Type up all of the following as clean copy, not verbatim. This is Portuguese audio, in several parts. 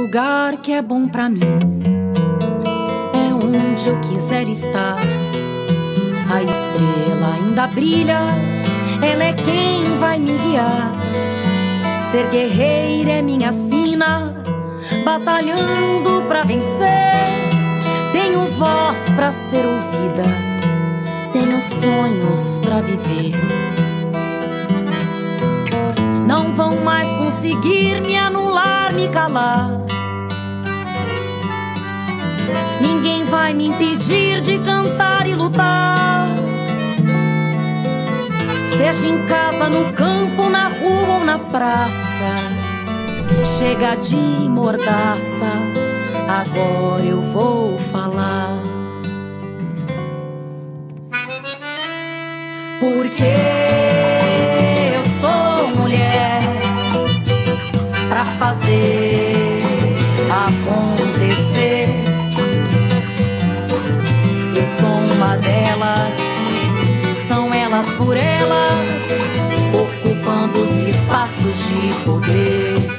lugar que é bom pra mim, é onde eu quiser estar. A estrela ainda brilha, ela é quem vai me guiar. Ser guerreira é minha sina, batalhando pra vencer. Tenho voz pra ser ouvida, tenho sonhos pra viver. Não vão mais conseguir me anular, me calar. Ninguém vai me impedir de cantar e lutar. Seja em casa, no campo, na rua ou na praça. Chega de mordaça, agora eu vou falar. Porque eu sou mulher pra fazer acontecer. Eu sou uma delas, são elas por elas, ocupando os espaços de poder.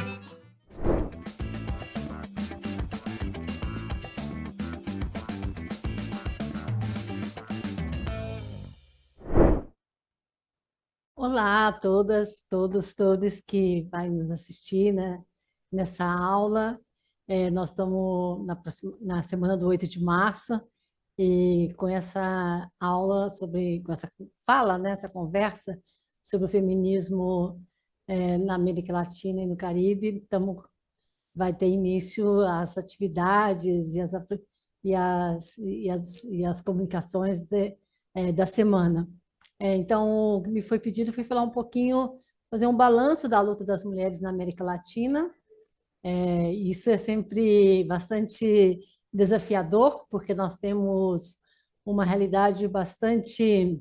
Olá a todas, todos que vai nos assistir, né, nessa aula. Nós estamos na semana do 8 de março e com essa aula com essa fala, né, essa conversa sobre o feminismo na América Latina e no Caribe, vai ter início as atividades e as comunicações da semana. Então, o que me foi pedido foi falar um pouquinho, fazer um balanço da luta das mulheres na América Latina. Isso é sempre bastante desafiador, porque nós temos uma realidade bastante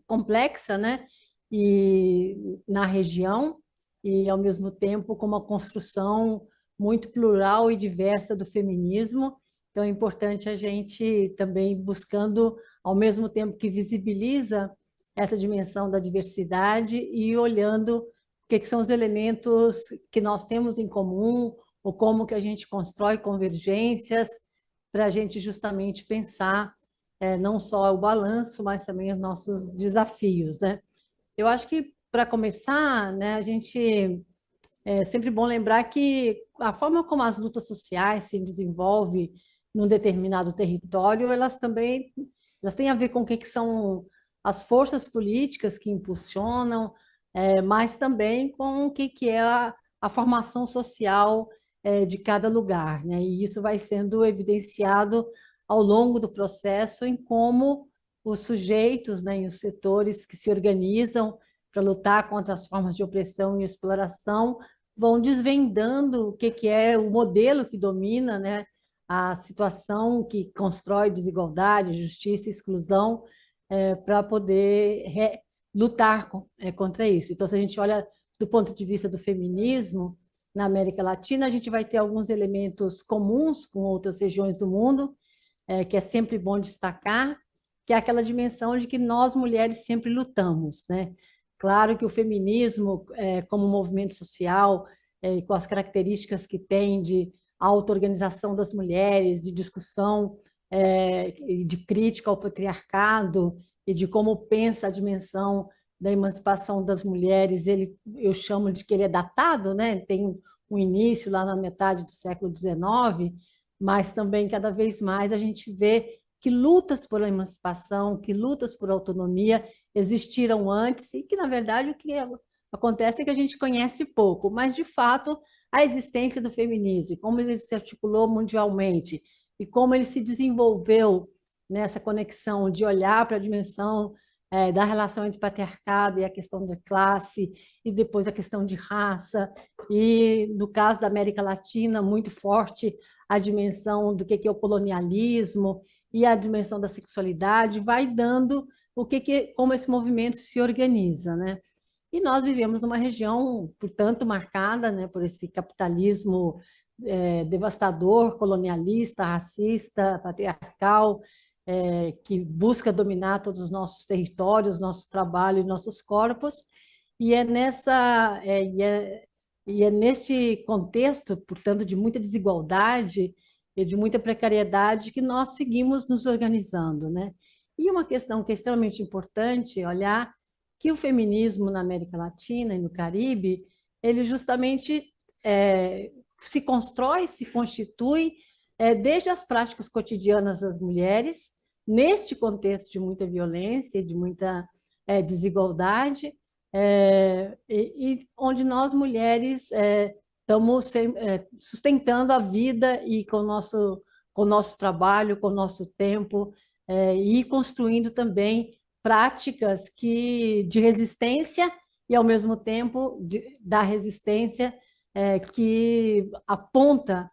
complexa, né? E na região, e ao mesmo tempo com uma construção muito plural e diversa do feminismo. Então é importante a gente também buscando, ao mesmo tempo que visibiliza essa dimensão da diversidade e olhando o que são os elementos que nós temos em comum, ou como que a gente constrói convergências para a gente justamente pensar não só o balanço, mas também os nossos desafios, né? Eu acho que, para começar, né, a gente é sempre bom lembrar que a forma como as lutas sociais se desenvolvem num determinado território, elas têm a ver com o que são as forças políticas que impulsionam, mas também com o que é a formação social de cada lugar, né? E isso vai sendo evidenciado ao longo do processo em como os sujeitos, né, e os setores que se organizam para lutar contra as formas de opressão e exploração vão desvendando o que é o modelo que domina, né, a situação que constrói desigualdade, justiça e exclusão para poder lutar contra isso. Então, se a gente olha do ponto de vista do feminismo, na América Latina, a gente vai ter alguns elementos comuns com outras regiões do mundo, que é sempre bom destacar, que é aquela dimensão de que nós, mulheres, sempre lutamos, né? Claro que o feminismo, como movimento social, com as características que tem de auto-organização das mulheres, de discussão, de crítica ao patriarcado e de como pensa a dimensão da emancipação das mulheres, eu chamo de que ele é datado, né? Tem um início lá na metade do século XIX, mas também cada vez mais a gente vê que lutas por emancipação, que lutas por autonomia existiram antes e que, na verdade, o que acontece é que a gente conhece pouco, mas, de fato, a existência do feminismo, como ele se articulou mundialmente e como ele se desenvolveu nessa conexão de olhar para a dimensão da relação entre patriarcado e a questão da classe, e depois a questão de raça, e, no caso da América Latina, muito forte a dimensão do que é o colonialismo e a dimensão da sexualidade, vai dando como esse movimento se organiza, né? E nós vivemos numa região, portanto, marcada, né, por esse capitalismo devastador, colonialista, racista, patriarcal, que busca dominar todos os nossos territórios, nosso trabalho e nossos corpos. E é E é neste contexto, portanto, de muita desigualdade e de muita precariedade que nós seguimos nos organizando, né? E uma questão que é extremamente importante é olhar que o feminismo na América Latina e no Caribe, ele justamente se constrói, se constitui desde as práticas cotidianas das mulheres, neste contexto de muita violência, de muita desigualdade, e onde nós mulheres estamos sustentando a vida e com o nosso trabalho, com o nosso tempo, e construindo também práticas de resistência e, ao mesmo tempo, da resistência que aponta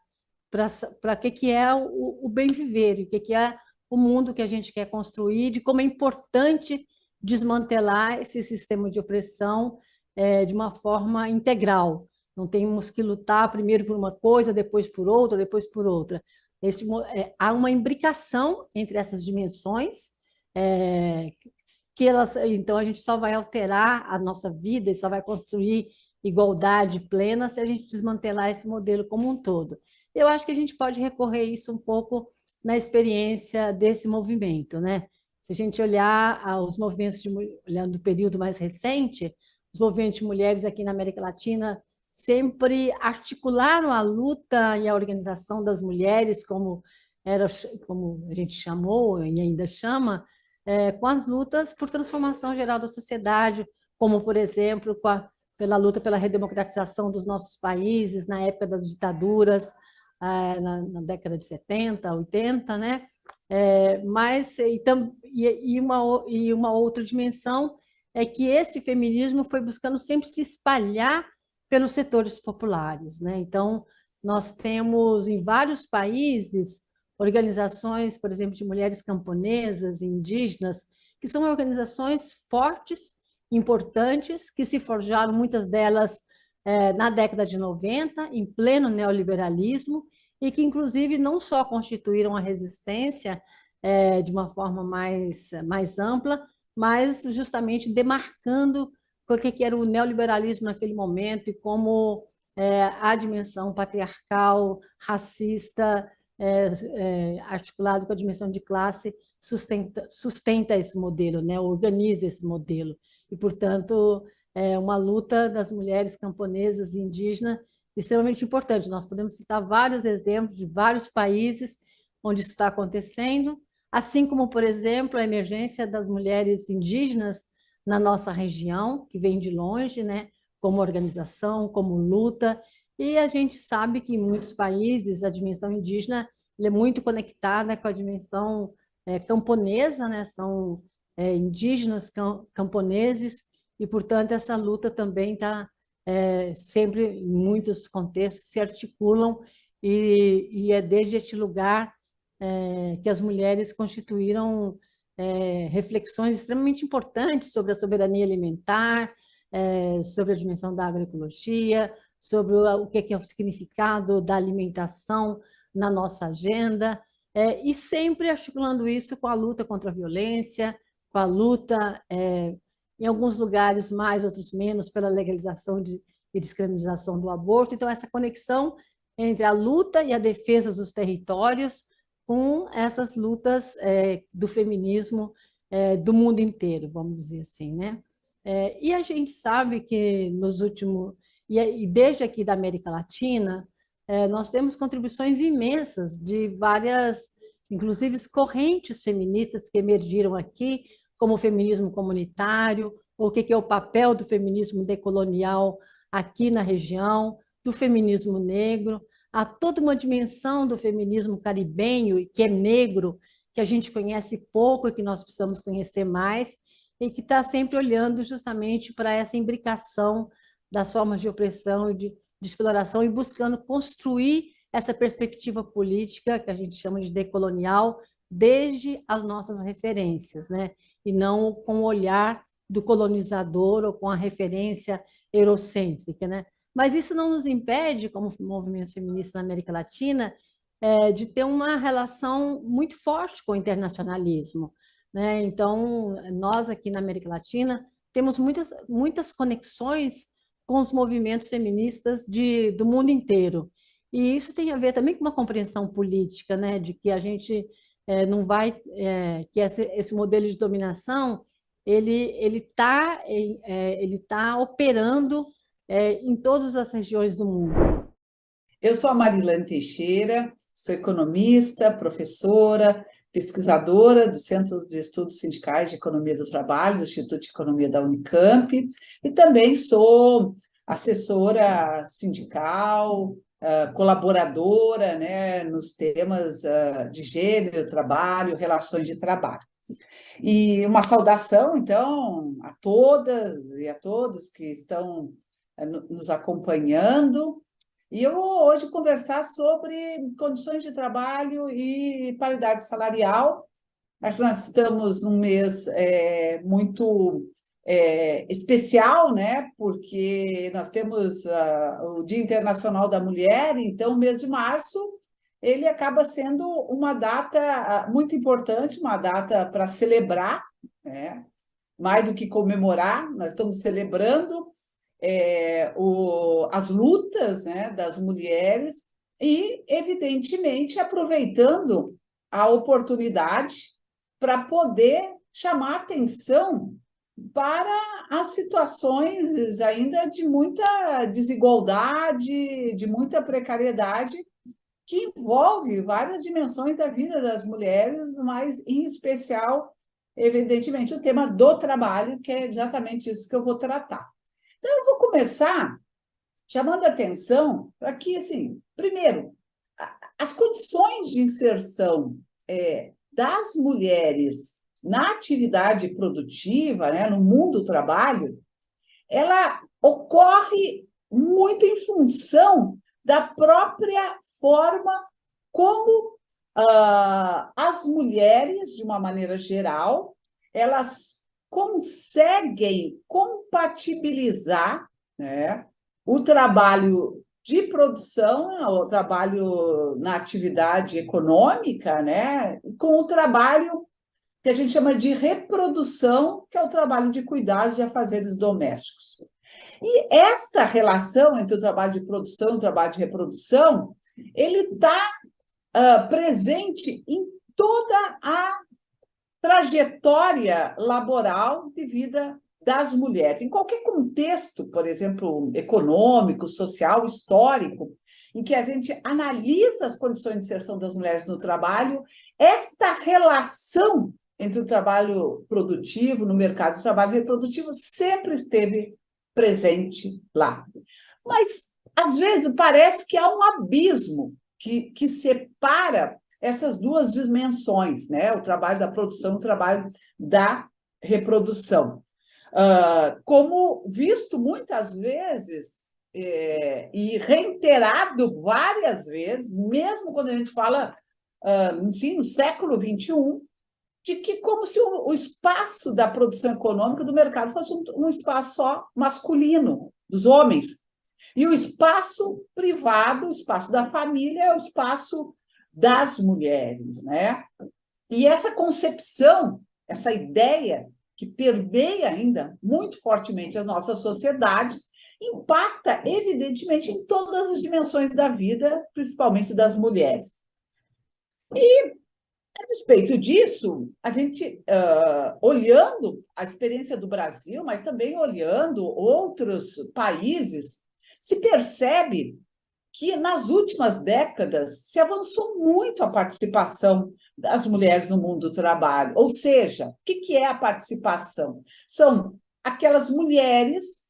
para que é o bem viver, o que é o mundo que a gente quer construir, de como é importante desmantelar esse sistema de opressão de uma forma integral. Não temos que lutar primeiro por uma coisa, depois por outra, depois por outra. Há uma imbricação entre essas dimensões, então a gente só vai alterar a nossa vida e só vai construir igualdade plena se a gente desmantelar esse modelo como um todo. Eu acho que a gente pode recorrer isso um pouco na experiência desse movimento, né? Se a gente olhar os movimentos, olhando o período mais recente, os movimentos de mulheres aqui na América Latina sempre articularam a luta e a organização das mulheres, como a gente chamou e ainda chama, com as lutas por transformação geral da sociedade, como, por exemplo, pela luta pela redemocratização dos nossos países na época das ditaduras, na década de 70, 80, né? E uma outra dimensão é que esse feminismo foi buscando sempre se espalhar pelos setores populares, né? Então, nós temos em vários países organizações, por exemplo, de mulheres camponesas, indígenas, que são organizações fortes, importantes, que se forjaram, muitas delas na década de 90, em pleno neoliberalismo, e que, inclusive, não só constituíram a resistência de uma forma mais ampla, mas justamente demarcando o que era o neoliberalismo naquele momento e como a dimensão patriarcal, racista, articulado com a dimensão de classe, sustenta esse modelo, né? Organiza esse modelo. E, portanto, é uma luta das mulheres camponesas e indígenas extremamente importante. Nós podemos citar vários exemplos de vários países onde isso está acontecendo, assim como, por exemplo, a emergência das mulheres indígenas na nossa região, que vem de longe, né? Como organização, como luta, e a gente sabe que em muitos países a dimensão indígena é muito conectada com a dimensão camponesa, né? São indígenas camponeses, e, portanto, essa luta também está sempre, em muitos contextos, se articulam, e é desde este lugar que as mulheres constituíram reflexões extremamente importantes sobre a soberania alimentar, sobre a dimensão da agroecologia, sobre o que é o significado da alimentação na nossa agenda, e sempre articulando isso com a luta contra a violência, com a luta, em alguns lugares mais, outros menos, pela legalização e descriminalização do aborto. Então, essa conexão entre a luta e a defesa dos territórios com essas lutas do feminismo do mundo inteiro, vamos dizer assim, né? E a gente sabe que nos últimos... E desde aqui da América Latina, nós temos contribuições imensas de várias, inclusive, correntes feministas que emergiram aqui, como o feminismo comunitário, ou o que é o papel do feminismo decolonial aqui na região, do feminismo negro. Há toda uma dimensão do feminismo caribenho, que é negro, que a gente conhece pouco e que nós precisamos conhecer mais, e que está sempre olhando justamente para essa imbricação das formas de opressão e de exploração, e buscando construir essa perspectiva política que a gente chama de decolonial, desde as nossas referências, né? E não com o olhar do colonizador ou com a referência eurocêntrica, né? Mas isso não nos impede, como movimento feminista na América Latina, de ter uma relação muito forte com o internacionalismo, né? Então, nós aqui na América Latina temos muitas conexões com os movimentos feministas do mundo inteiro. E isso tem a ver também com uma compreensão política, né, de que a gente não vai, que esse modelo de dominação ele tá operando em todas as regiões do mundo. Eu sou a Marilane Teixeira, sou economista, professora, pesquisadora do Centro de Estudos Sindicais de Economia do Trabalho, do Instituto de Economia da Unicamp, e também sou assessora sindical, colaboradora, né, nos temas de gênero, trabalho, relações de trabalho. E uma saudação, então, a todas e a todos que estão nos acompanhando. E eu vou hoje conversar sobre condições de trabalho e paridade salarial. Acho que nós estamos num mês muito especial, né? Porque nós temos o Dia Internacional da Mulher, então o mês de março ele acaba sendo uma data muito importante, uma data para celebrar, né? Mais do que comemorar, nós estamos celebrando as lutas, né, das mulheres e, evidentemente, aproveitando a oportunidade para poder chamar atenção para as situações ainda de muita desigualdade, de muita precariedade, que envolve várias dimensões da vida das mulheres, mas, em especial, evidentemente, o tema do trabalho, que é exatamente isso que eu vou tratar. Então, eu vou começar chamando a atenção para que, assim, primeiro, as condições de inserção das mulheres na atividade produtiva, né, no mundo do trabalho, ela ocorre muito em função da própria forma como as mulheres, de uma maneira geral, elas conseguem compatibilizar, né, o trabalho de produção, o trabalho na atividade econômica, né, com o trabalho que a gente chama de reprodução, que é o trabalho de cuidados e afazeres domésticos. E esta relação entre o trabalho de produção e o trabalho de reprodução, ele está presente em toda a trajetória laboral de vida das mulheres. Em qualquer contexto, por exemplo, econômico, social, histórico, em que a gente analisa as condições de inserção das mulheres no trabalho, esta relação entre o trabalho produtivo no mercado e o trabalho reprodutivo sempre esteve presente lá. Mas, às vezes, parece que há um abismo que separa essas duas dimensões, né? O trabalho da produção e o trabalho da reprodução. Como visto muitas vezes e reiterado várias vezes, mesmo quando a gente fala no século XXI, de que como se o espaço da produção econômica do mercado fosse um espaço só masculino, dos homens. E o espaço privado, o espaço da família, é o espaço das mulheres, né? E essa concepção, essa ideia que permeia ainda muito fortemente as nossas sociedades, impacta, evidentemente, em todas as dimensões da vida, principalmente das mulheres. E, a respeito disso, a gente, olhando a experiência do Brasil, mas também olhando outros países, se percebe que nas últimas décadas se avançou muito a participação das mulheres no mundo do trabalho. Ou seja, o que é a participação? São aquelas mulheres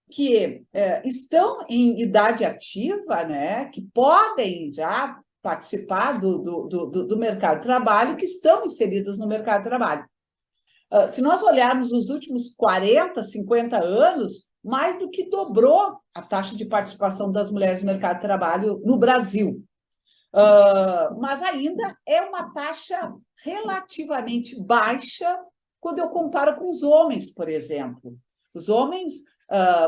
que estão em idade ativa, né, que podem já participar do mercado de trabalho, que estão inseridas no mercado de trabalho. Se nós olharmos nos últimos 40, 50 anos, mais do que dobrou a taxa de participação das mulheres no mercado de trabalho no Brasil. Mas ainda é uma taxa relativamente baixa quando eu comparo com os homens, por exemplo. Os homens,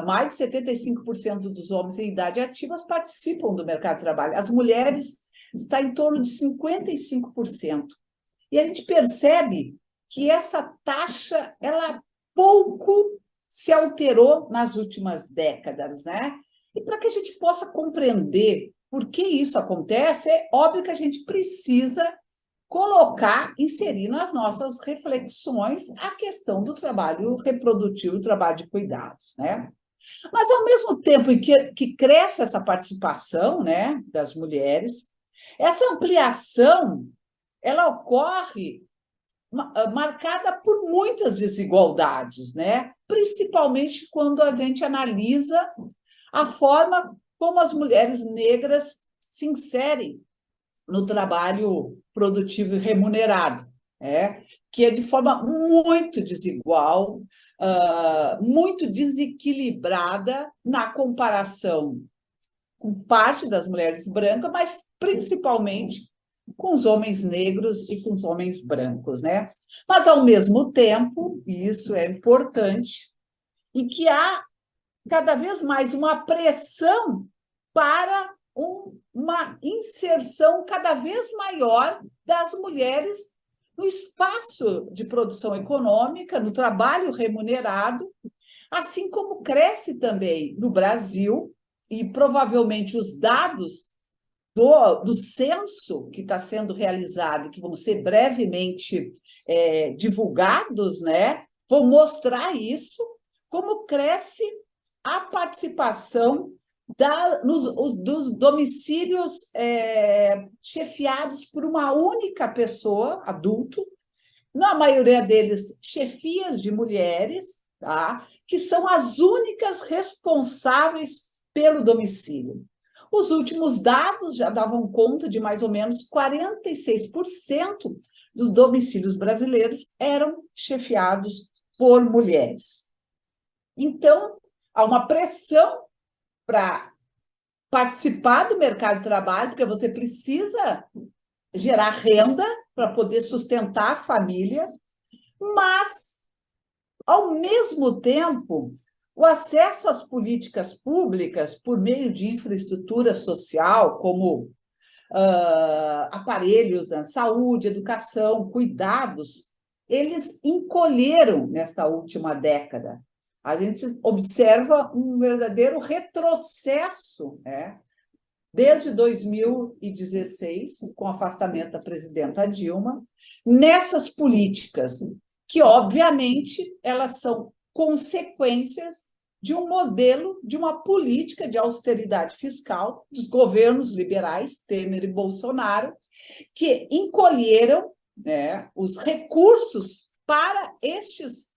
mais de 75% dos homens em idade ativa participam do mercado de trabalho. As mulheres está em torno de 55%. E a gente percebe que essa taxa ela pouco se alterou nas últimas décadas, né? E para que a gente possa compreender por que isso acontece, é óbvio que a gente precisa colocar, inserir nas nossas reflexões a questão do trabalho reprodutivo, o trabalho de cuidados, né? Mas, ao mesmo tempo em que cresce essa participação, né, das mulheres, essa ampliação, ela ocorre marcada por muitas desigualdades, né? Principalmente quando a gente analisa a forma como as mulheres negras se inserem no trabalho produtivo e remunerado, que é de forma muito desigual, muito desequilibrada na comparação com parte das mulheres brancas, mas principalmente com os homens negros e com os homens brancos, né? Mas, ao mesmo tempo, e isso é importante, e que há cada vez mais uma pressão para uma inserção cada vez maior das mulheres no espaço de produção econômica, no trabalho remunerado, assim como cresce também no Brasil, e provavelmente os dados do censo que está sendo realizado, que vão ser brevemente divulgados, né, vão mostrar isso, como cresce a participação dos domicílios chefiados por uma única pessoa, adulto, na maioria deles chefias de mulheres, tá? Que são as únicas responsáveis pelo domicílio. Os últimos dados já davam conta de mais ou menos 46% dos domicílios brasileiros eram chefiados por mulheres. Então, há uma pressão para participar do mercado de trabalho, porque você precisa gerar renda para poder sustentar a família, mas, ao mesmo tempo, o acesso às políticas públicas por meio de infraestrutura social, como aparelhos na saúde, educação, cuidados, eles encolheram nesta última década. A gente observa um verdadeiro retrocesso, desde 2016, com o afastamento da presidenta Dilma, nessas políticas, que, obviamente, elas são consequências de um modelo, de uma política de austeridade fiscal dos governos liberais, Temer e Bolsonaro, que encolheram, os recursos para estes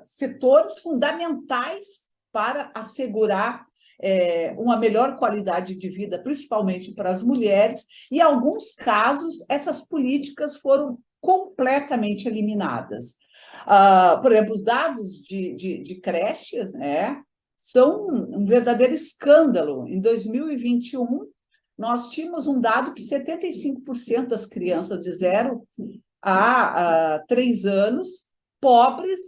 setores fundamentais para assegurar uma melhor qualidade de vida, principalmente para as mulheres, e, em alguns casos, essas políticas foram completamente eliminadas. Por exemplo, os dados de creches, são um verdadeiro escândalo. Em 2021, nós tínhamos um dado que 75% das crianças de 0 a 3 anos, pobres,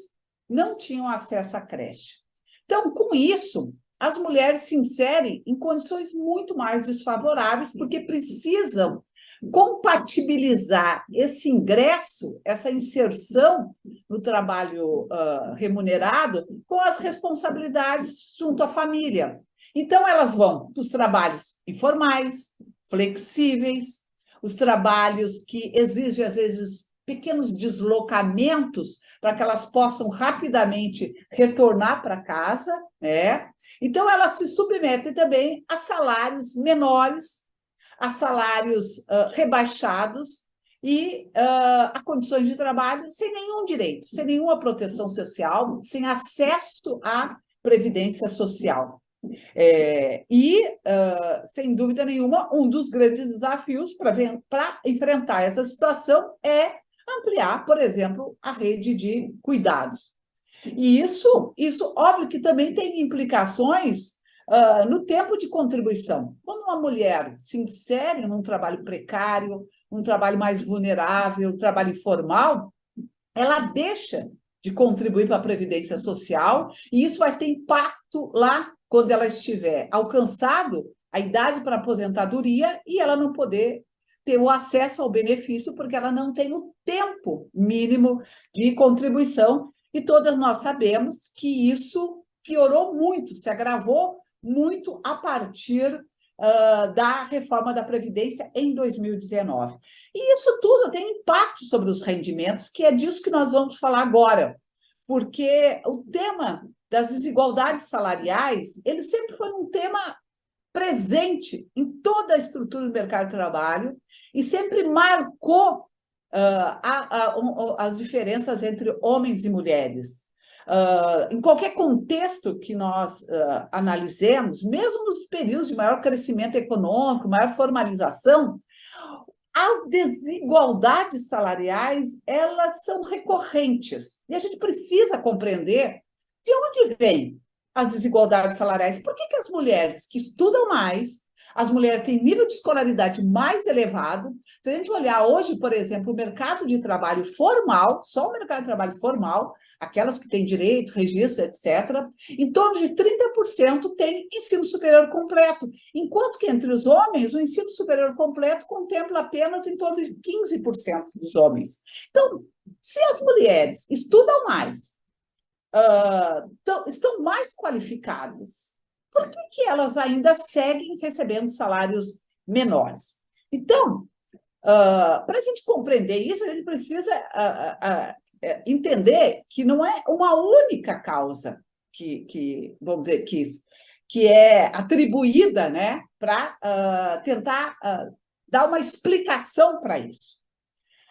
não tinham acesso à creche. Então, com isso, as mulheres se inserem em condições muito mais desfavoráveis, porque precisam compatibilizar esse ingresso, essa inserção no trabalho remunerado com as responsabilidades junto à família. Então, elas vão para os trabalhos informais, flexíveis, os trabalhos que exigem, às vezes, pequenos deslocamentos para que elas possam rapidamente retornar para casa, Então, elas se submetem também a salários menores, a salários rebaixados e a condições de trabalho sem nenhum direito, sem nenhuma proteção social, sem acesso à previdência social. Sem dúvida nenhuma, um dos grandes desafios para enfrentar essa situação é ampliar, por exemplo, a rede de cuidados. E isso óbvio que também tem implicações no tempo de contribuição. Quando uma mulher se insere num trabalho precário, um trabalho mais vulnerável, um trabalho informal, ela deixa de contribuir para a Previdência Social, e isso vai ter impacto lá quando ela estiver alcançado a idade para aposentadoria e ela não poder ter o acesso ao benefício porque ela não tem o tempo mínimo de contribuição. e todas nós sabemos que isso piorou muito, se agravou muito a partir da reforma da Previdência em 2019. E isso tudo tem impacto sobre os rendimentos, que é disso que nós vamos falar agora, porque o tema das desigualdades salariais, ele sempre foi um tema presente em toda a estrutura do mercado de trabalho e sempre marcou as diferenças entre homens e mulheres. Em qualquer contexto que nós analisemos, mesmo nos períodos de maior crescimento econômico, maior formalização, as desigualdades salariais, elas são recorrentes. E a gente precisa compreender de onde vêm as desigualdades salariais. Por que as mulheres que estudam mais, as mulheres têm nível de escolaridade mais elevado? Se a gente olhar hoje, por exemplo, o mercado de trabalho formal, só o mercado de trabalho formal, aquelas que têm direito, registro, etc., em torno de 30% têm ensino superior completo, enquanto que entre os homens, o ensino superior completo contempla apenas em torno de 15% dos homens. Então, se as mulheres estudam mais, estão mais qualificadas, por que elas ainda seguem recebendo salários menores? Então, para a gente compreender isso, a gente precisa entender que não é uma única causa vamos dizer, que é atribuída, né, para tentar dar uma explicação para isso.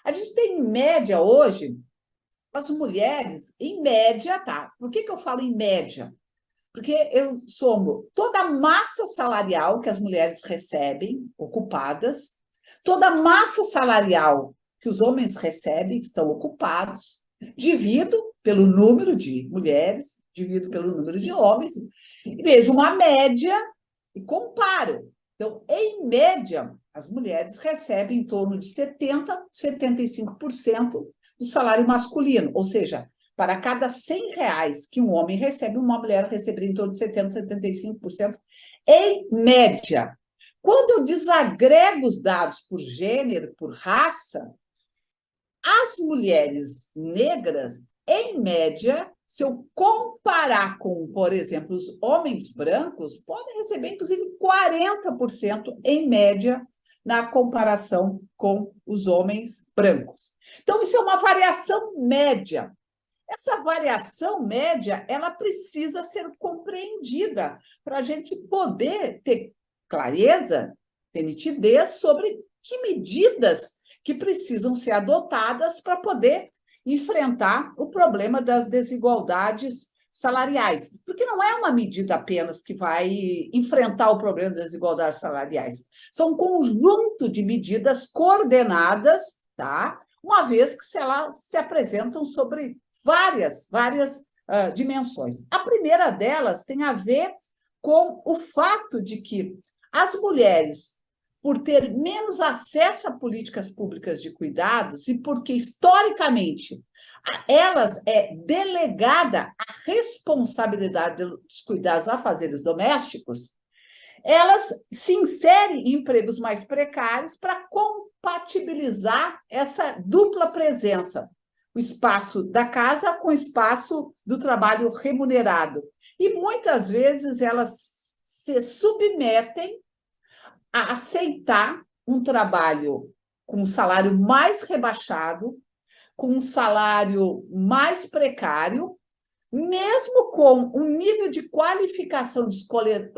A gente tem, em média, hoje, as mulheres, em média, tá? Por que eu falo em média? Porque eu somo toda a massa salarial que as mulheres recebem, ocupadas, toda a massa salarial que os homens recebem, que estão ocupados, divido pelo número de mulheres, divido pelo número de homens, e vejo uma média e comparo. Então, em média, as mulheres recebem em torno de 70%, 75% do salário masculino, ou seja, para cada R$100 que um homem recebe, uma mulher receberia em torno de 70%, 75% em média. Quando eu desagrego os dados por gênero, por raça, as mulheres negras, em média, se eu comparar com, por exemplo, os homens brancos, podem receber, inclusive, 40% em média na comparação com os homens brancos. Então, isso é uma variação média. Essa variação média, ela precisa ser compreendida para a gente poder ter clareza, ter nitidez sobre que medidas que precisam ser adotadas para poder enfrentar o problema das desigualdades salariais. Porque não é uma medida apenas que vai enfrentar o problema das desigualdades salariais. São um conjunto de medidas coordenadas, tá? Uma vez que elas se apresentam sobre várias dimensões. A primeira delas tem a ver com o fato de que as mulheres, por ter menos acesso a políticas públicas de cuidados e porque, historicamente, elas é delegada a responsabilidade dos cuidados a afazeres domésticos, elas se inserem em empregos mais precários para compatibilizar essa dupla presença, o espaço da casa com o espaço do trabalho remunerado. E, muitas vezes, elas se submetem a aceitar um trabalho com um salário mais rebaixado, com um salário mais precário, mesmo com um nível de qualificação de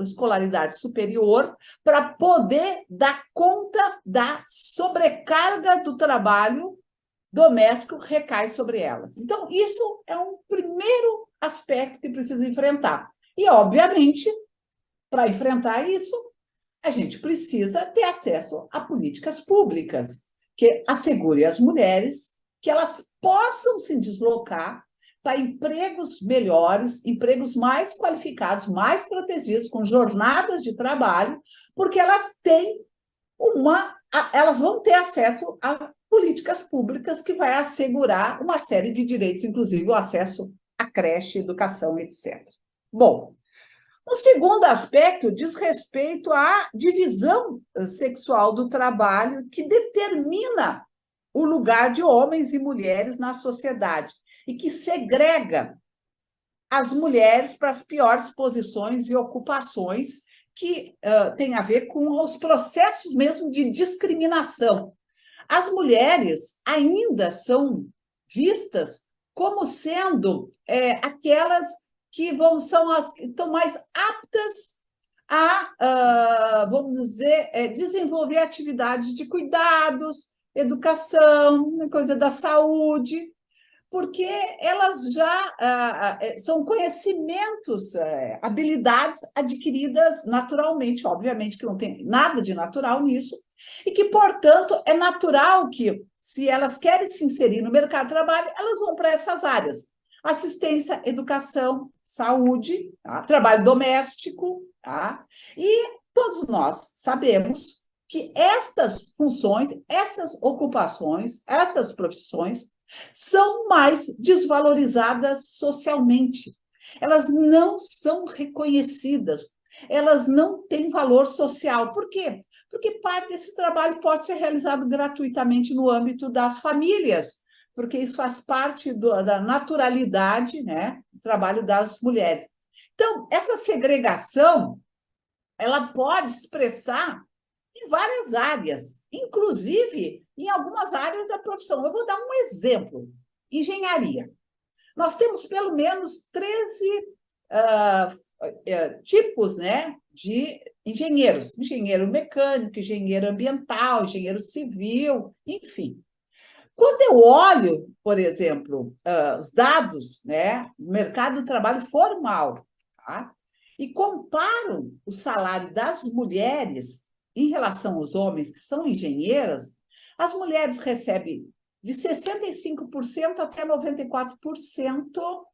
escolaridade superior, para poder dar conta da sobrecarga do trabalho doméstico que recai sobre elas. Então, isso é um primeiro aspecto que precisa enfrentar. E, obviamente, para enfrentar isso, a gente precisa ter acesso a políticas públicas que assegurem às mulheres que elas possam se deslocar para empregos melhores, empregos mais qualificados, mais protegidos, com jornadas de trabalho, porque elas vão ter acesso a políticas públicas que vai assegurar uma série de direitos, inclusive o acesso à creche, educação, etc. Bom, o segundo aspecto diz respeito à divisão sexual do trabalho, que determina o lugar de homens e mulheres na sociedade. e que segrega as mulheres para as piores posições e ocupações que tem a ver com os processos mesmo de discriminação. As mulheres ainda são vistas como sendo aquelas que são as que estão mais aptas a, vamos dizer, desenvolver atividades de cuidados, educação, coisa da saúde, porque elas já são conhecimentos, habilidades adquiridas naturalmente, obviamente que não tem nada de natural nisso, e que, portanto, é natural que, se elas querem se inserir no mercado de trabalho, elas vão para essas áreas. Assistência, educação, saúde, tá? Trabalho doméstico, tá? E todos nós sabemos que estas funções, essas ocupações, estas profissões são mais desvalorizadas socialmente. Elas não são reconhecidas, elas não têm valor social. Por quê? Porque parte desse trabalho pode ser realizado gratuitamente no âmbito das famílias, porque isso faz parte da naturalidade, né, do trabalho das mulheres. Então, essa segregação, ela pode expressar em várias áreas, inclusive em algumas áreas da profissão. Eu vou dar um exemplo: engenharia. Nós temos pelo menos 13 tipos, né, de engenheiros: engenheiro mecânico, engenheiro ambiental, engenheiro civil, enfim. Quando eu olho, por exemplo, os dados, né, do mercado do trabalho formal, tá, e comparo o salário das mulheres em relação aos homens que são engenheiras, as mulheres recebem de 65% até 94%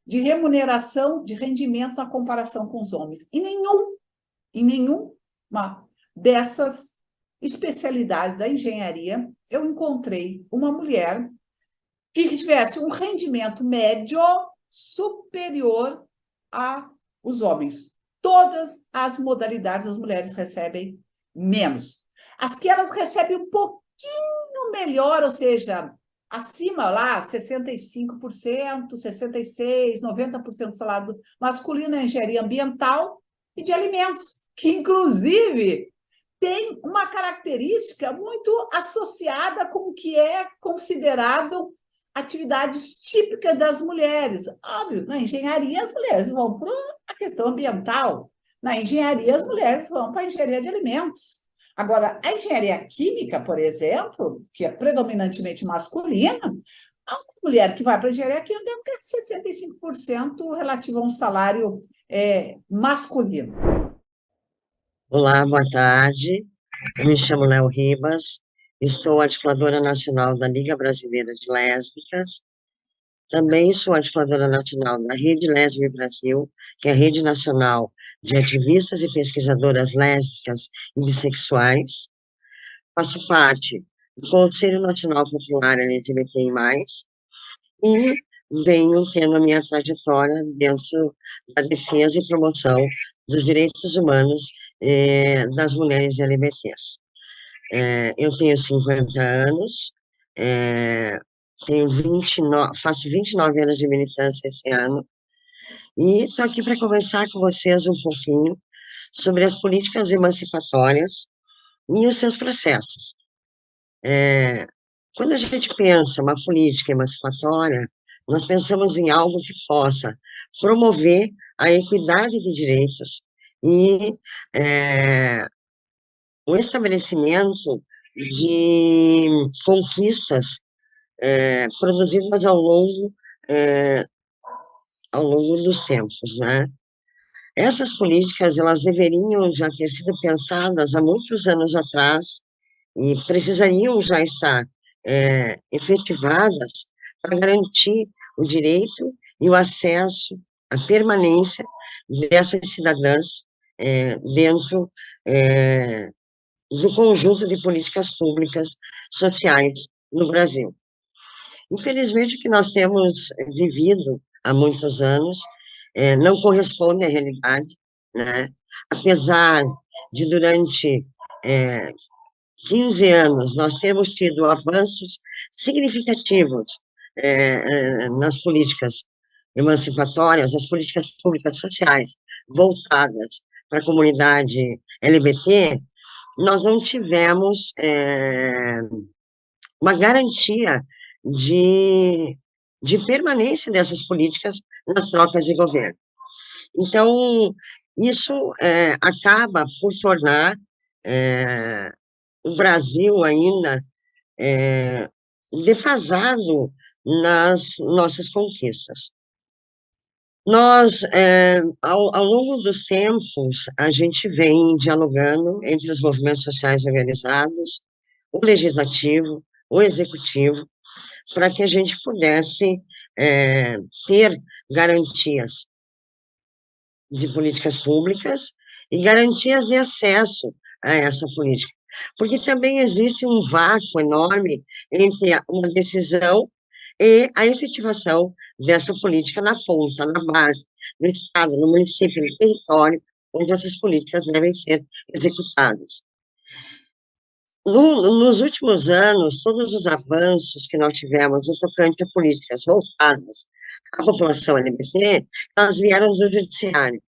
de remuneração de rendimentos na comparação com os homens. Em nenhuma dessas especialidades da engenharia eu encontrei uma mulher que tivesse um rendimento médio superior aos homens. Todas as modalidades as mulheres recebem menos. As que elas recebem um pouquinho melhor, ou seja, acima lá, 65%, 66%, 90% do salário masculino é engenharia ambiental e de alimentos, que inclusive tem uma característica muito associada com o que é considerado atividades típicas das mulheres. Óbvio, na engenharia as mulheres vão para a questão ambiental, na engenharia as mulheres vão para a engenharia de alimentos. Agora, a engenharia química, por exemplo, que é predominantemente masculina, a mulher que vai para a engenharia química deve ter 65% relativo a um salário masculino. Olá, boa tarde. Eu me chamo Léo Ribas, estou articuladora nacional da Liga Brasileira de Lésbicas. Também sou articuladora nacional da Rede Lésbica Brasil, que é a rede nacional de ativistas e pesquisadoras lésbicas e bissexuais. Faço parte do Conselho Nacional Popular LGBTI+, e venho tendo a minha trajetória dentro da defesa e promoção dos direitos humanos das mulheres LGBTs. Eu tenho 50 anos, faço 29 anos de militância esse ano, e estou aqui para conversar com vocês um pouquinho sobre as políticas emancipatórias e os seus processos. Quando a gente pensa uma política emancipatória, nós pensamos em algo que possa promover a equidade de direitos e o estabelecimento de conquistas produzidas ao longo dos tempos, né? Essas políticas, elas deveriam já ter sido pensadas há muitos anos atrás e precisariam já estar efetivadas para garantir o direito e o acesso, a permanência dessas cidadãs dentro do conjunto de políticas públicas sociais no Brasil. Infelizmente, o que nós temos vivido há muitos anos não corresponde à realidade, né? Apesar de, durante 15 anos, nós temos tido avanços significativos nas políticas emancipatórias, nas políticas públicas sociais voltadas para a comunidade LGBT, nós não tivemos uma garantia de permanência dessas políticas nas trocas de governo. Então, isso acaba por tornar o Brasil ainda defasado nas nossas conquistas. Nós, ao longo dos tempos, a gente vem dialogando entre os movimentos sociais organizados, o legislativo, o executivo, para que a gente pudesse ter garantias de políticas públicas e garantias de acesso a essa política. Porque também existe um vácuo enorme entre uma decisão e a efetivação dessa política na ponta, na base, no Estado, no município, no território, onde essas políticas devem ser executadas. Nos últimos anos, todos os avanços que nós tivemos no tocante a políticas voltadas à população LGBT, elas vieram do judiciário.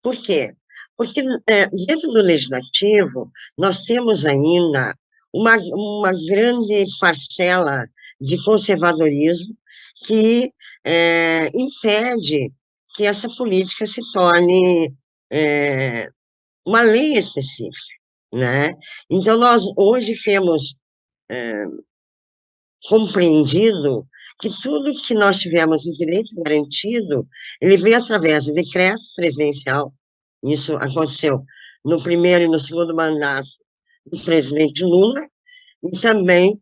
Por quê? Porque dentro do legislativo, nós temos ainda uma grande parcela de conservadorismo que impede que essa política se torne uma lei específica, né? Então, nós hoje temos compreendido que tudo que nós tivemos de direito garantido, ele veio através de decreto presidencial. Isso aconteceu no primeiro e no segundo mandato do presidente Lula, e também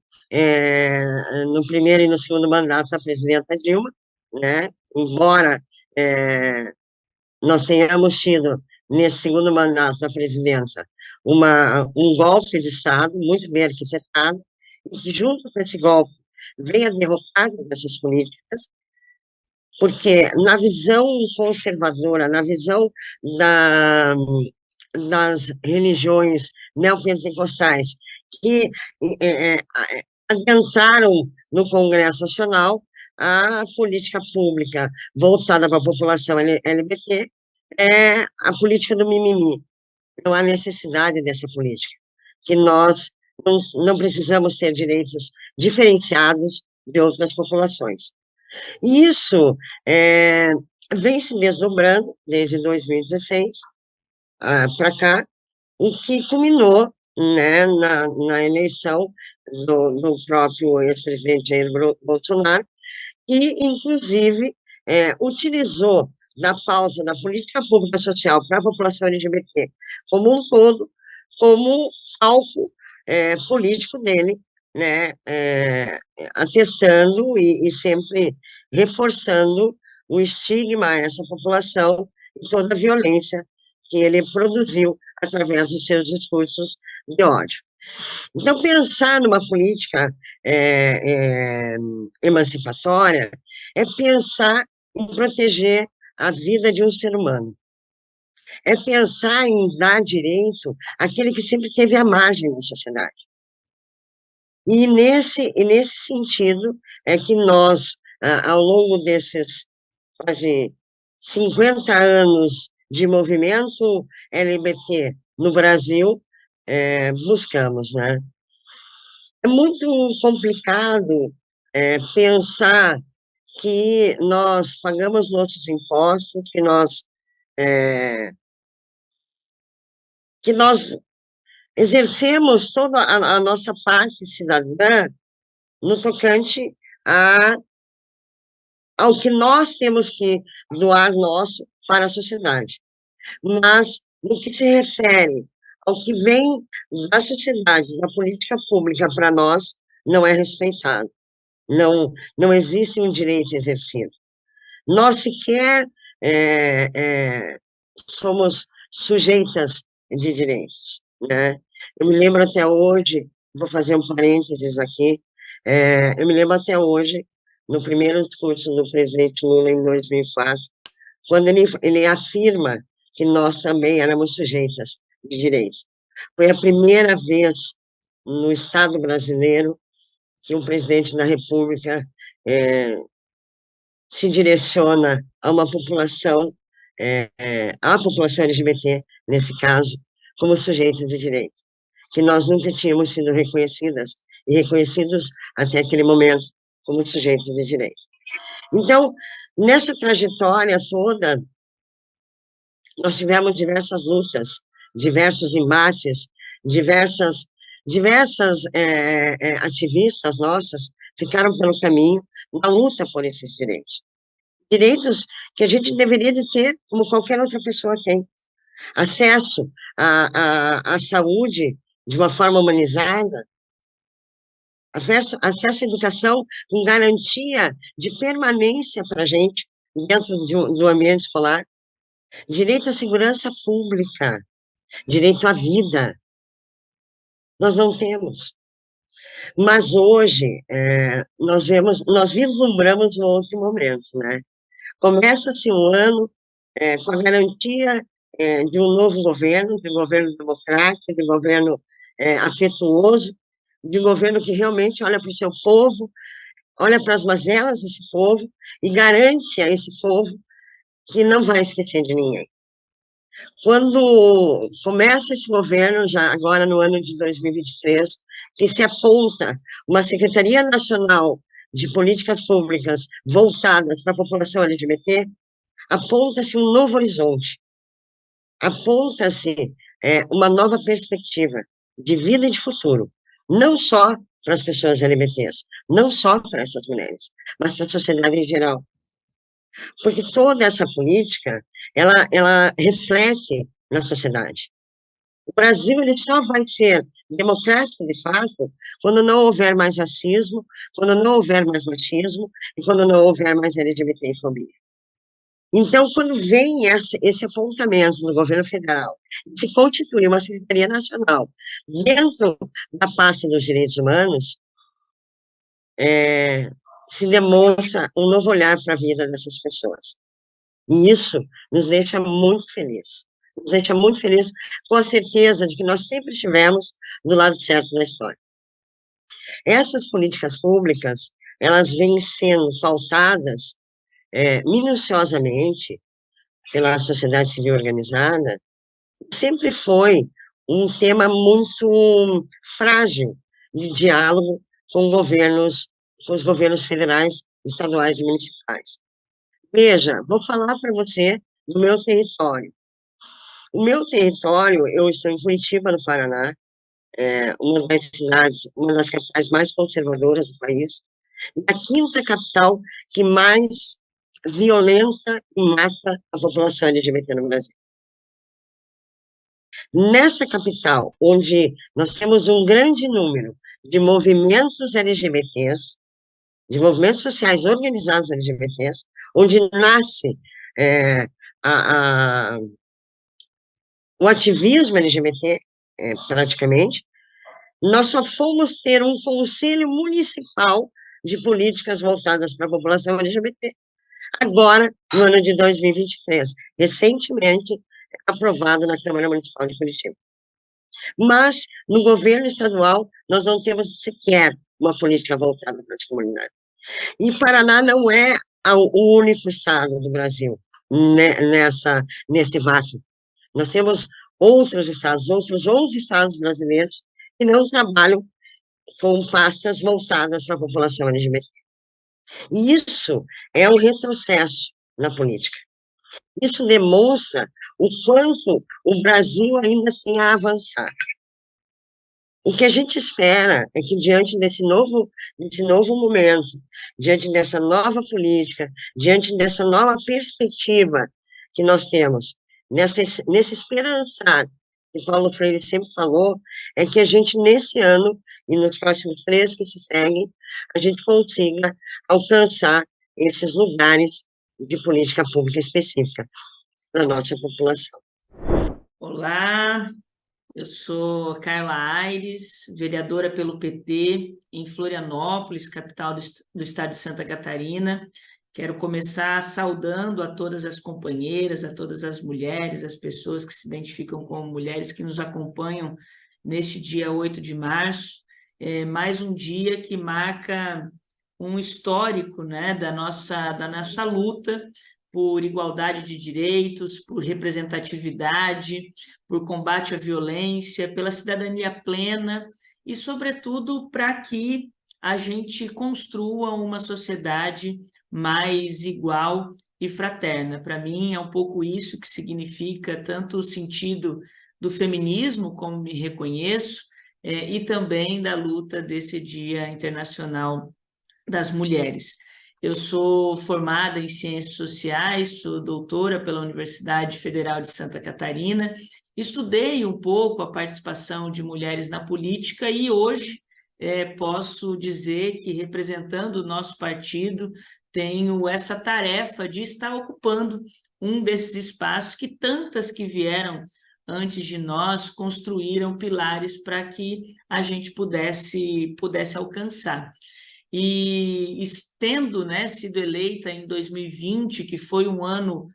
no primeiro e no segundo mandato da presidenta Dilma, né? Embora nós tenhamos tido, nesse segundo mandato da presidenta, um golpe de Estado muito bem arquitetado, e que, junto com esse golpe, vem a derrocada dessas políticas, porque na visão conservadora, na visão das religiões neopentecostais, que adentraram no Congresso Nacional, a política pública voltada para a população LGBT é a política do mimimi. Não há necessidade dessa política, que nós não precisamos ter direitos diferenciados de outras populações. E isso vem se desdobrando desde 2016 para cá, o que culminou, né, na eleição do próprio ex-presidente Jair Bolsonaro, que, inclusive, utilizou da pauta da política pública social para a população LGBT como um todo, como palco político dele, né, atestando e sempre reforçando o estigma a essa população e toda a violência que ele produziu através dos seus discursos de ódio. Então, pensar numa política emancipatória é pensar em proteger a vida de um ser humano. É pensar em dar direito àquele que sempre teve à margem da sociedade. E nesse sentido é que nós, ao longo desses quase 50 anos de movimento LGBT no Brasil, buscamos, né? É muito complicado pensar que nós pagamos nossos impostos, que nós exercemos toda a nossa parte cidadã no tocante ao que nós temos que doar nosso para a sociedade. Mas, no que se refere ao que vem da sociedade, da política pública para nós, não é respeitado. Não existe um direito exercido. Nós sequer somos sujeitas de direitos, né? Eu me lembro até hoje, vou fazer um parênteses aqui, eu me lembro até hoje, no primeiro discurso do presidente Lula, em 2004, quando ele afirma que nós também éramos sujeitas de direito. Foi a primeira vez no Estado brasileiro que um presidente da República se direciona a uma população, a população LGBT, nesse caso, como sujeito de direito, que nós nunca tínhamos sido reconhecidas e reconhecidos até aquele momento como sujeitos de direito. Então, nessa trajetória toda, nós tivemos diversas lutas, diversos embates, diversas ativistas nossas ficaram pelo caminho na luta por esses direitos. Direitos que a gente deveria de ter, como qualquer outra pessoa tem. Acesso à saúde de uma forma humanizada, acesso à educação com garantia de permanência para a gente dentro do ambiente escolar, direito à segurança pública, direito à vida. Nós não temos. Mas hoje, nós vislumbramos um outro momento, né? Começa-se um ano com a garantia de um novo governo, de um governo democrático, de um governo afetuoso, de um governo que realmente olha para o seu povo, olha para as mazelas desse povo e garante a esse povo que não vai esquecer de ninguém. Quando começa esse governo, já agora no ano de 2023, que se aponta uma Secretaria Nacional de Políticas Públicas voltadas para a população LGBT, aponta-se um novo horizonte, aponta-se uma nova perspectiva de vida e de futuro, não só para as pessoas LGBTs, não só para essas mulheres, mas para a sociedade em geral. Porque toda essa política, ela reflete na sociedade. O Brasil ele só vai ser democrático, de fato, quando não houver mais racismo, quando não houver mais machismo e quando não houver mais LGBTfobia. Então, quando vem esse apontamento do governo federal, se constitui uma Secretaria Nacional dentro da pasta dos direitos humanos, se demonstra um novo olhar para a vida dessas pessoas. E isso nos deixa muito felizes. Nos deixa muito felizes com a certeza de que nós sempre estivemos do lado certo da história. Essas políticas públicas, elas vêm sendo pautadas minuciosamente pela sociedade civil organizada, sempre foi um tema muito frágil de diálogo com os governos federais, estaduais e municipais. Veja, vou falar para você do meu território. O meu território, eu estou em Curitiba, no Paraná, uma das cidades, uma das capitais mais conservadoras do país, e a quinta capital que mais violenta e mata a população LGBT no Brasil. Nessa capital, onde nós temos um grande número de movimentos LGBTs, de movimentos sociais organizados LGBTs, onde nasce o ativismo LGBT, praticamente, nós só fomos ter um conselho municipal de políticas voltadas para a população LGBT, agora, no ano de 2023, recentemente aprovado na Câmara Municipal de Curitiba. Mas, no governo estadual, nós não temos sequer uma política voltada para as comunidades. E Paraná não é o único estado do Brasil nesse vácuo. Nós temos outros estados, outros 11 estados brasileiros que não trabalham com pastas voltadas para a população LGBT. E isso é um retrocesso na política. Isso demonstra o quanto o Brasil ainda tem a avançar. O que a gente espera é que, diante desse novo momento, diante dessa nova política, diante dessa nova perspectiva que nós temos, nesse esperançar que Paulo Freire sempre falou, é que a gente, nesse ano, e nos próximos 3 que se seguem, a gente consiga alcançar esses lugares de política pública específica para a nossa população. Olá, eu sou Carla Aires, vereadora pelo PT em Florianópolis, capital do estado de Santa Catarina. Quero começar saudando a todas as companheiras, a todas as mulheres, as pessoas que se identificam como mulheres que nos acompanham neste dia 8 de março, mais um dia que marca um histórico, né, da nossa luta por igualdade de direitos, por representatividade, por combate à violência, pela cidadania plena e, sobretudo, para que a gente construa uma sociedade mais igual e fraterna. Para mim, é um pouco isso que significa tanto o sentido do feminismo, como me reconheço, e também da luta desse Dia Internacional das Mulheres. Eu sou formada em Ciências Sociais, sou doutora pela Universidade Federal de Santa Catarina, estudei um pouco a participação de mulheres na política e hoje posso dizer que, representando o nosso partido, tenho essa tarefa de estar ocupando um desses espaços que tantas que vieram antes de nós construíram pilares para que a gente pudesse alcançar. E tendo, né, sido eleita em 2020, que foi um ano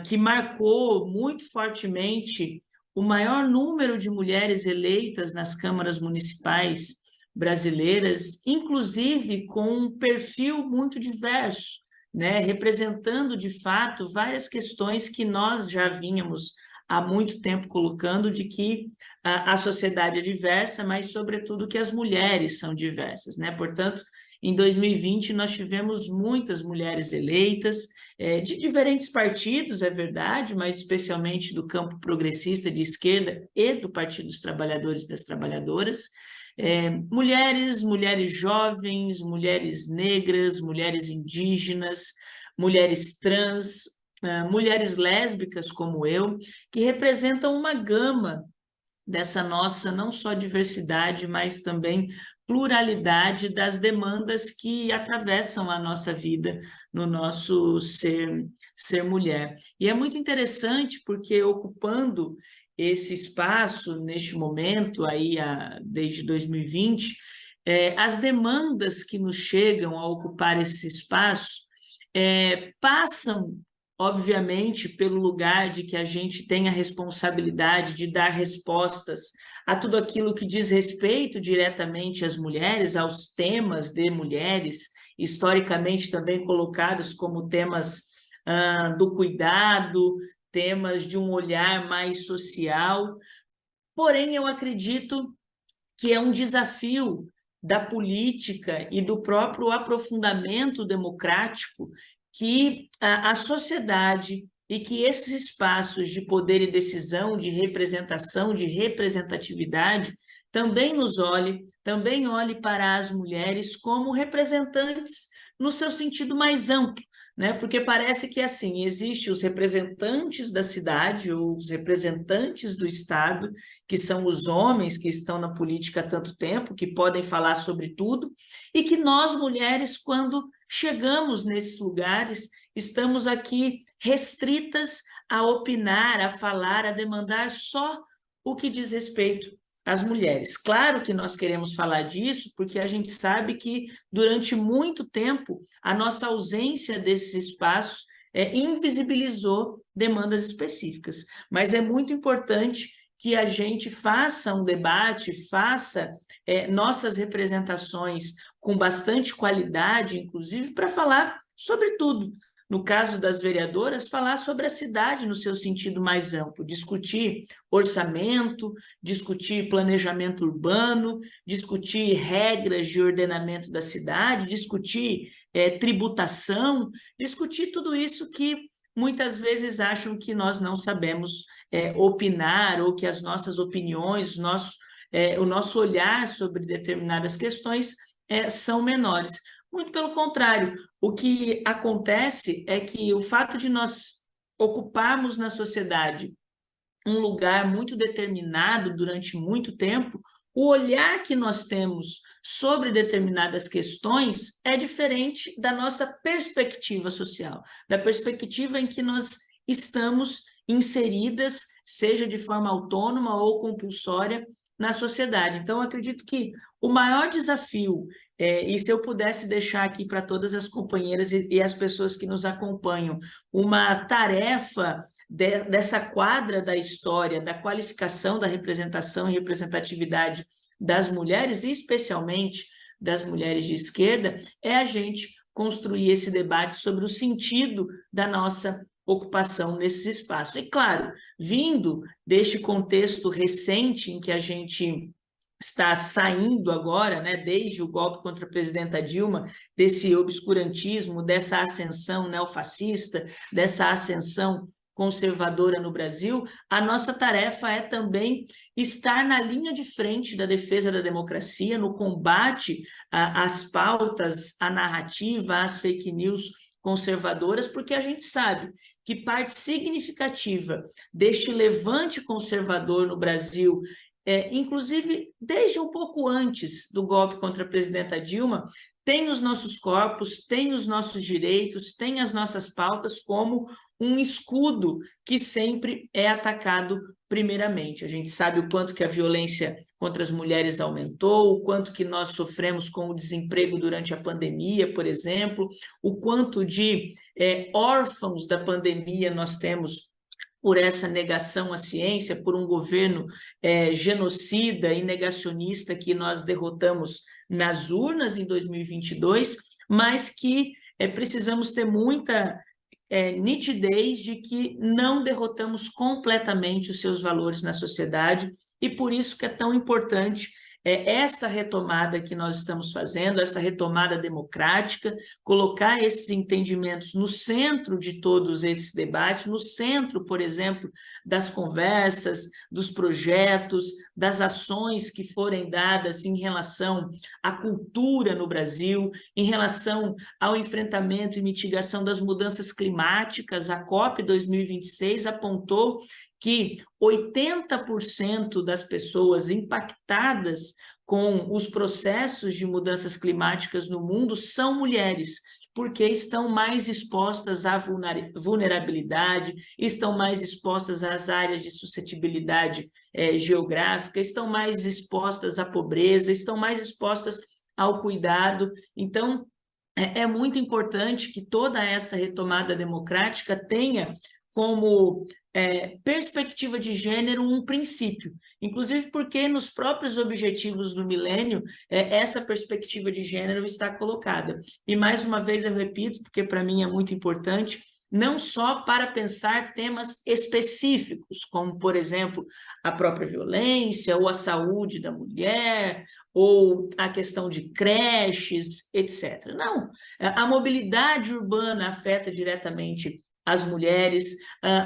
que marcou muito fortemente o maior número de mulheres eleitas nas câmaras municipais brasileiras, inclusive com um perfil muito diverso, né, representando de fato várias questões que nós já vínhamos há muito tempo colocando, de que a sociedade é diversa, mas sobretudo que as mulheres são diversas, né? Portanto, em 2020 nós tivemos muitas mulheres eleitas, de diferentes partidos, é verdade, mas especialmente do campo progressista de esquerda e do Partido dos Trabalhadores e das Trabalhadoras, mulheres jovens, mulheres negras, mulheres indígenas, mulheres trans, mulheres lésbicas como eu, que representam uma gama dessa nossa não só diversidade, mas também pluralidade das demandas que atravessam a nossa vida no nosso ser mulher. E é muito interessante porque, ocupando esse espaço neste momento, aí, desde 2020, as demandas que nos chegam a ocupar esse espaço passam, obviamente, pelo lugar de que a gente tem a responsabilidade de dar respostas a tudo aquilo que diz respeito diretamente às mulheres, aos temas de mulheres, historicamente também colocados como temas do cuidado, temas de um olhar mais social. Porém, eu acredito que é um desafio da política e do próprio aprofundamento democrático que a sociedade e que esses espaços de poder e decisão, de representação, de representatividade, também também olhe para as mulheres como representantes no seu sentido mais amplo, né? Porque parece que, assim, existem os representantes da cidade ou os representantes do Estado, que são os homens que estão na política há tanto tempo, que podem falar sobre tudo, e que nós, mulheres, quando chegamos nesses lugares, estamos aqui restritas a opinar, a falar, a demandar só o que diz respeito às mulheres. Claro que nós queremos falar disso, porque a gente sabe que, durante muito tempo, a nossa ausência desses espaços invisibilizou demandas específicas. Mas é muito importante que a gente faça um debate, faça nossas representações com bastante qualidade, inclusive, para falar sobre tudo. No caso das vereadoras, falar sobre a cidade no seu sentido mais amplo, discutir orçamento, discutir planejamento urbano, discutir regras de ordenamento da cidade, discutir tributação, discutir tudo isso que muitas vezes acham que nós não sabemos opinar, ou que as nossas opiniões, o nosso olhar sobre determinadas questões são menores. Muito pelo contrário, o que acontece é que o fato de nós ocuparmos na sociedade um lugar muito determinado durante muito tempo, o olhar que nós temos sobre determinadas questões é diferente da nossa perspectiva social, da perspectiva em que nós estamos inseridas, seja de forma autônoma ou compulsória, na sociedade. Então, eu acredito que o maior desafio, e se eu pudesse deixar aqui para todas as companheiras e as pessoas que nos acompanham, uma tarefa dessa quadra da história, da qualificação, da representação e representatividade das mulheres, e especialmente das mulheres de esquerda, é a gente construir esse debate sobre o sentido da nossa ocupação nesses espaços. E, claro, vindo deste contexto recente em que a gente está saindo agora, né, desde o golpe contra a presidenta Dilma, desse obscurantismo, dessa ascensão neofascista, dessa ascensão conservadora no Brasil, a nossa tarefa é também estar na linha de frente da defesa da democracia, no combate às pautas, à narrativa, às fake news conservadoras, porque a gente sabe que parte significativa deste levante conservador no Brasil, inclusive desde um pouco antes do golpe contra a presidenta Dilma, tem os nossos corpos, tem os nossos direitos, tem as nossas pautas como um escudo que sempre é atacado primeiramente. A gente sabe o quanto que a violência contra as mulheres aumentou, o quanto que nós sofremos com o desemprego durante a pandemia, por exemplo, o quanto de órfãos da pandemia nós temos por essa negação à ciência, por um governo genocida e negacionista que nós derrotamos nas urnas em 2022, mas que precisamos ter muita nitidez de que não derrotamos completamente os seus valores na sociedade, e por isso que é tão importante esta retomada que nós estamos fazendo, esta retomada democrática, colocar esses entendimentos no centro de todos esses debates, no centro, por exemplo, das conversas, dos projetos, das ações que forem dadas em relação à cultura no Brasil, em relação ao enfrentamento e mitigação das mudanças climáticas. A COP 2026 apontou que 80% das pessoas impactadas com os processos de mudanças climáticas no mundo são mulheres, porque estão mais expostas à vulnerabilidade, estão mais expostas às áreas de suscetibilidade geográfica, estão mais expostas à pobreza, estão mais expostas ao cuidado. Então, é muito importante que toda essa retomada democrática tenha como perspectiva de gênero um princípio, inclusive porque nos próprios objetivos do milênio essa perspectiva de gênero está colocada. E mais uma vez eu repito, porque para mim é muito importante, não só para pensar temas específicos, como, por exemplo, a própria violência, ou a saúde da mulher, ou a questão de creches, etc. Não, a mobilidade urbana afeta diretamente as mulheres,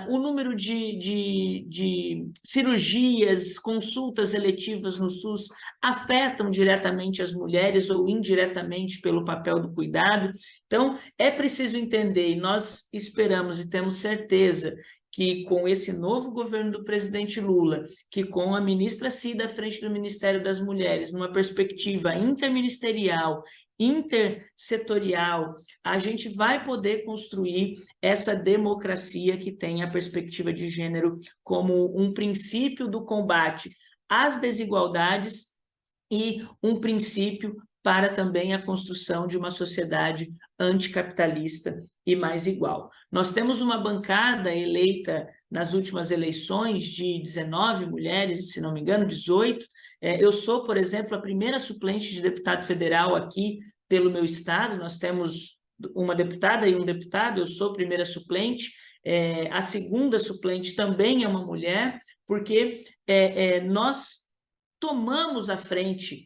o número de cirurgias, consultas eletivas no SUS afetam diretamente as mulheres ou indiretamente pelo papel do cuidado. Então, é preciso entender, e nós esperamos e temos certeza que com esse novo governo do presidente Lula, que com a ministra Cida à frente do Ministério das Mulheres, numa perspectiva interministerial, intersetorial, a gente vai poder construir essa democracia que tem a perspectiva de gênero como um princípio do combate às desigualdades e um princípio para também a construção de uma sociedade anticapitalista e mais igual. Nós temos uma bancada eleita nas últimas eleições de 19 mulheres, se não me engano, 18. Eu sou, por exemplo, a primeira suplente de deputado federal aqui pelo meu estado. Nós temos uma deputada e um deputado, eu sou primeira suplente. A segunda suplente também é uma mulher, porque nós tomamos a frente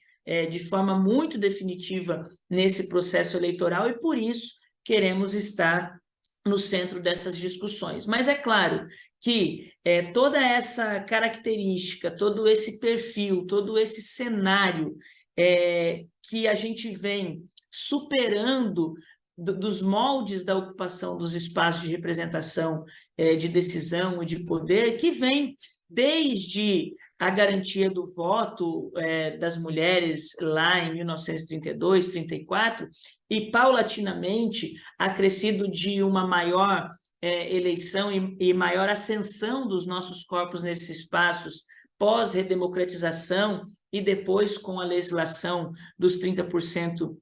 de forma muito definitiva nesse processo eleitoral e, por isso, queremos estar no centro dessas discussões. Mas é claro que toda essa característica, todo esse perfil, todo esse cenário que a gente vem superando dos moldes da ocupação dos espaços de representação, de decisão e de poder, que vem desde a garantia do voto das mulheres lá em 1932, 34, e paulatinamente acrescido de uma maior eleição e maior ascensão dos nossos corpos nesses espaços pós-redemocratização e depois com a legislação dos 30%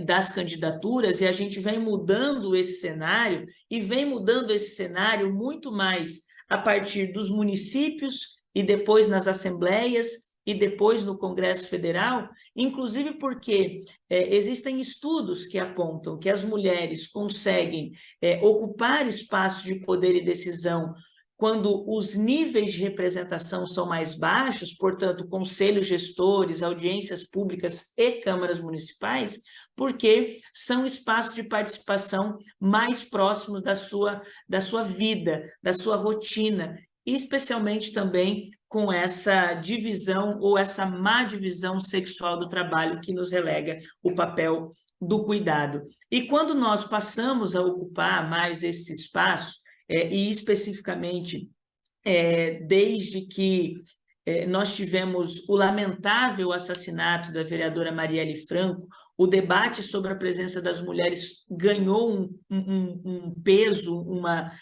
das candidaturas, e a gente vem mudando esse cenário, e vem mudando esse cenário muito mais a partir dos municípios e depois nas assembleias e depois no Congresso Federal, inclusive porque existem estudos que apontam que as mulheres conseguem ocupar espaços de poder e decisão quando os níveis de representação são mais baixos, portanto, conselhos gestores, audiências públicas e câmaras municipais, porque são espaços de participação mais próximos da sua vida, da sua rotina, e especialmente também com essa divisão ou essa má divisão sexual do trabalho que nos relega o papel do cuidado. E quando nós passamos a ocupar mais esse espaço, e especificamente desde que nós tivemos o lamentável assassinato da vereadora Marielle Franco, o debate sobre a presença das mulheres ganhou um peso, uma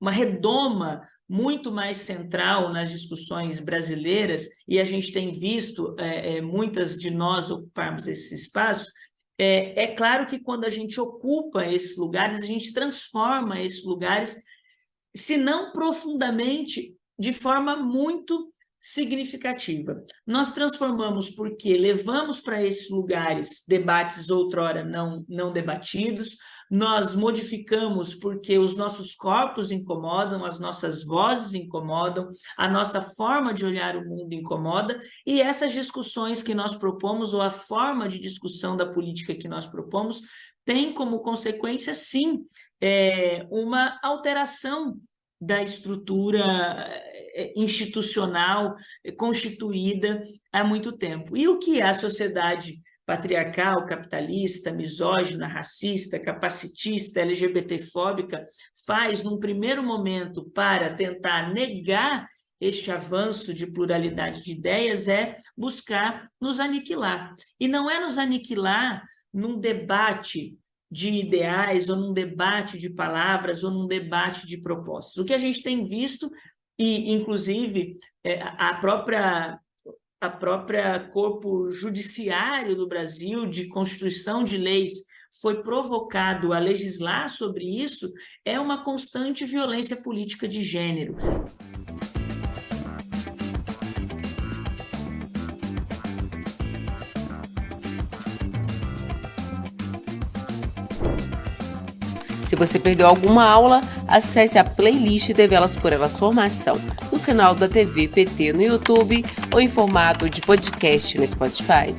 redoma muito mais central nas discussões brasileiras, e a gente tem visto muitas de nós ocuparmos esse espaço. É claro que quando a gente ocupa esses lugares, a gente transforma esses lugares, se não profundamente, de forma muito significativa. Nós transformamos porque levamos para esses lugares debates outrora não debatidos, nós modificamos porque os nossos corpos incomodam, as nossas vozes incomodam, a nossa forma de olhar o mundo incomoda, e essas discussões que nós propomos, ou a forma de discussão da política que nós propomos, tem como consequência, sim, uma alteração da estrutura institucional constituída há muito tempo. E o que a sociedade patriarcal, capitalista, misógina, racista, capacitista, LGBTfóbica faz num primeiro momento para tentar negar este avanço de pluralidade de ideias é buscar nos aniquilar. E não é nos aniquilar num debate de ideais, ou num debate de palavras, ou num debate de propostas. O que a gente tem visto, e inclusive a própria corpo judiciário do Brasil, de constituição de leis, foi provocado a legislar sobre isso, é uma constante violência política de gênero. Se você perdeu alguma aula, acesse a playlist TV Elas por Elas Formação no canal da TV PT no YouTube ou em formato de podcast no Spotify.